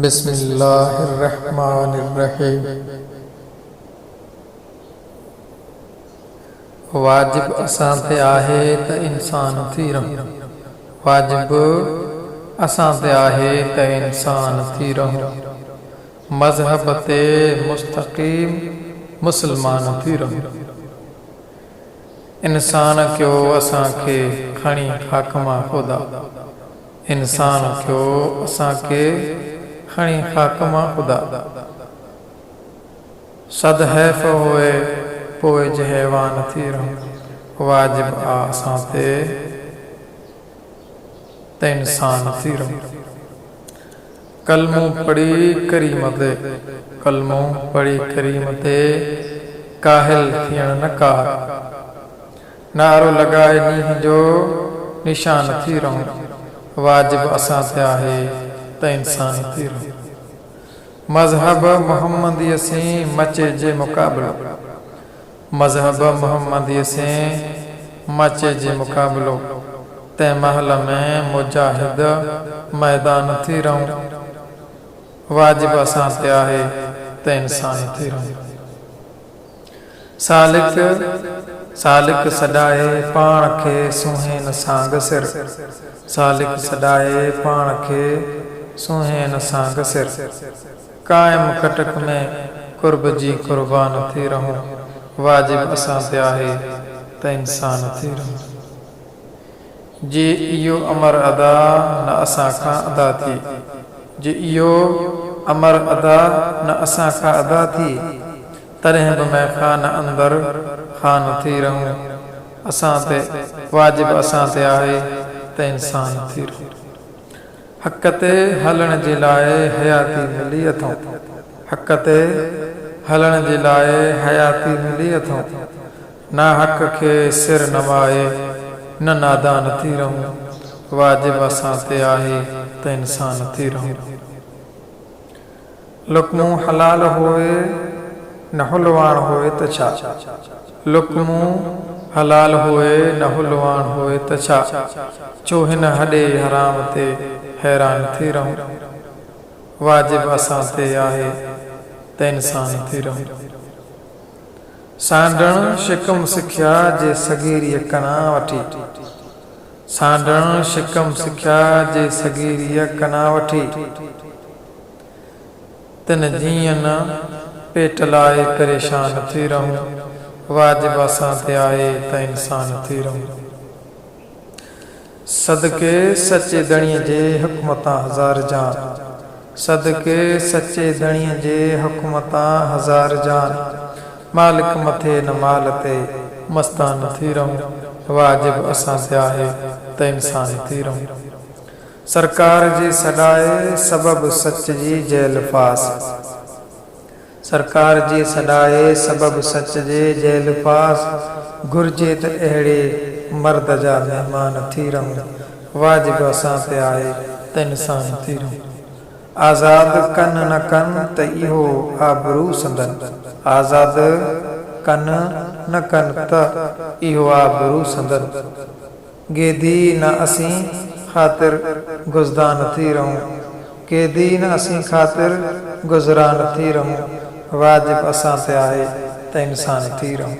बिस्मिल्लाहिर्रहमानिर्रहीम। वाजिब असां ते आहे त इंसान थी रहूं। वाजिब असां ते आहे त इंसान थी रहूं। मज़हब ते मुस्तक़ीम मुसलमान थी रहूं। इंसान कयो असां खे खणी हाकमा ख़ुदा। इंसान कयो असां खे खणी हाकमा ख़ुदा। सद हैफ़ होए पोइ ज हैवान थी रहूं। वाजिब आ असां ते त इंसान थी रहूं। कलमो पढ़ी करीम ते, कलमो पढ़ी करीम ते काहिल थियण न कार। नारो लॻाए नींहं जो निशान थी रहूं। वाजिब असां ते आहे त इंसान थी रहूं। मज़हब मुहम्मदीअ से मचे जे मुक़ाबिलो। मज़हब मुहम्मदीअ से मचे जे मुक़ाबिलो। तंहिं महल में मुजाहिद मैदान थी रहूं। वाजिब असां ते आहे त इंसान थी रहूं। सालिक सालिक सॾाए पाण खे सुहिन सां गसिर। सालिक सॾाए पाण खे सुहिन सां गसिर। क़ाइम कटक में कुर्ब जी कुर्बान थी रहूं। वाजिब असां ते आहे त इंसान थी रहूं। जे इहो अमर अदा न असां खां अदा थी, जे इहो अमर अदा न असां खां अदा थी, तॾहिं बि मैखान अंदर खान थी रहूं। असां ते वाजिब असां ते आहे त इंसान थी रहूं। हक़ ते हलण जे लाइ हयाती मिली अथऊं। हक़ ते हलण जे लाइ हयाती मिली अथऊं। ना हक़ खे सिर नवाए न नादान थी रहूं। वाजिब असां ते आहे त इंसान थी रहूं। लुक़्मो हलाल होए न हुलवान होए त छा। लुक़्मो हलाल होए न हुलवान होए त छा। छो हिन हॾे हराम ते हैरान थी रहूं। वाजिब असां ते आहे त इंसान थी रहूं। सांडण शिकम सिख्या जे सगीरीअ कना वठी। सांडण शिकम सिख्या जे सगीरीअ कना वठी। तिन जीअन पेट लाइ परेशान थी रहूं। वाजिब असां ते आहे त इंसान थी रहूं। सदके सचे दणीअ जे हुकूमतां हज़ार जान। सदके सचे दणीअ जे हुकूमतां हज़ार जान। मालिक मथे न माल ते मस्तान थी रहूं। वाजिब असां ते आहे त इंसान थी रहूं। सरकार जे सॾाए सबब सच जी जेल फास। सरकार जे सॾाए सबब सच जे जेल पास। घुर्जे त अहिड़े मर्द जा महिमान थी रहूं। वाजिब असां ते आहे त इंसान थी रहूं। आज़ाद कन न कन त इहो आबरू संदन। आज़ाद कन न कन त इहो आबरू संदन। गेदी न असीं ख़ातिर गुज़दान थी रहूं। गेदी न असीं ख़ातिर गुज़रान थी रहूं। वाजिब असां ते आहे त इंसान थी रहूं।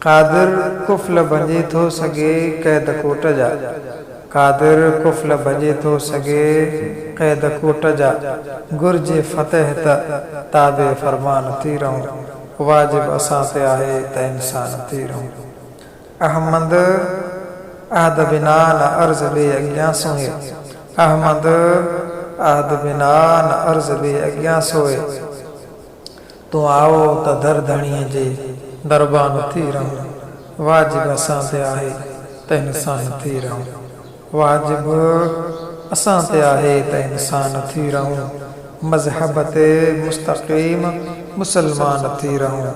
क़ादिर कुफ़ल भॼे थो सघे क़ैद कोट जा। क़ादिर कुफ़ल भॼे थो सघे क़ैद कोट जा। घुर्जे फ़तह त ताबे फ़रमान थी रहूं। वाजिब असां ते आहे त इंसान थी रहूं। अहमद अहद बिना न अर्ज़ ॿिए अॻियां सोए। अहमद अहद बिना न अर्ज़ ॿिए अॻियां सोए। तूं आओ त दर धणीअ जे दरबान थी रहूं। वाजिब असां ते आहे त इंसान थी रहूं। वाजिब असां ते आहे त इंसान थी रहूं। मज़हब ते मुस्तक़ीम मुसलमान थी रहूं।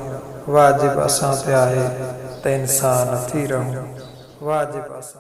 वाजिब असां ते आहे त इंसान थी रहूं। वाजिब असां